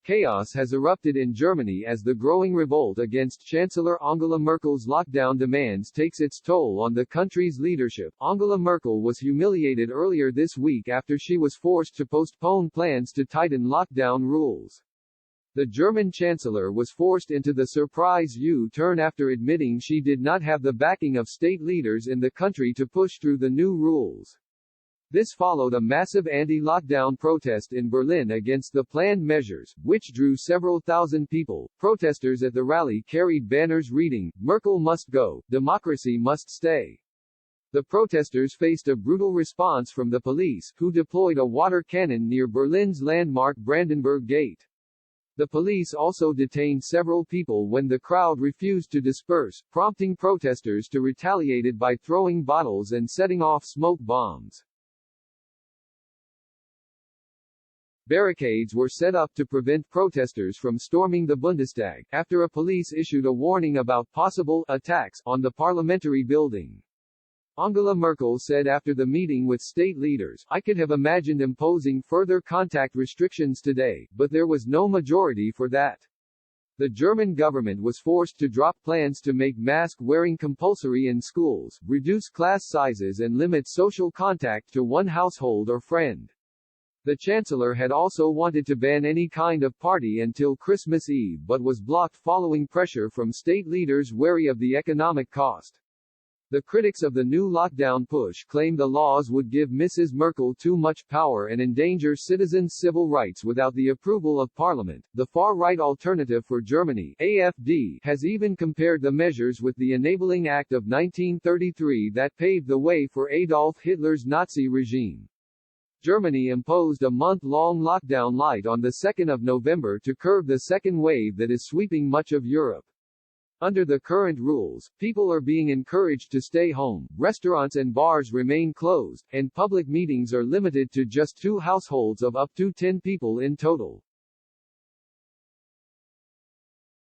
Chaos has erupted in Germany as the growing revolt against Chancellor Angela Merkel's lockdown demands takes its toll on the country's leadership. Angela Merkel was humiliated earlier this week after she was forced to postpone plans to tighten lockdown rules. The German chancellor was forced into the surprise U-turn after admitting she did not have the backing of state leaders in the country to push through the new rules. This followed a massive anti-lockdown protest in Berlin against the planned measures, which drew several thousand people. Protesters at the rally carried banners reading, "Merkel must go, democracy must stay." The protesters faced a brutal response from the police, who deployed a water cannon near Berlin's landmark Brandenburg Gate. The police also detained several people when the crowd refused to disperse, prompting protesters to retaliate by throwing bottles and setting off smoke bombs. Barricades were set up to prevent protesters from storming the Bundestag, after a police issued a warning about possible attacks on the parliamentary building. Angela Merkel said after the meeting with state leaders, "I could have imagined imposing further contact restrictions today, but there was no majority for that." The German government was forced to drop plans to make mask wearing compulsory in schools, reduce class sizes and limit social contact to one household or friend. The Chancellor had also wanted to ban any kind of party until Christmas Eve but was blocked following pressure from state leaders wary of the economic cost. The critics of the new lockdown push claim the laws would give Mrs. Merkel too much power and endanger citizens' civil rights without the approval of parliament. The far-right Alternative for Germany (AfD) has even compared the measures with the Enabling Act of 1933 that paved the way for Adolf Hitler's Nazi regime. Germany imposed a month-long lockdown light on the 2nd of November to curb the second wave that is sweeping much of Europe. Under the current rules, people are being encouraged to stay home, restaurants and bars remain closed, and public meetings are limited to just 2 households of up to 10 people in total.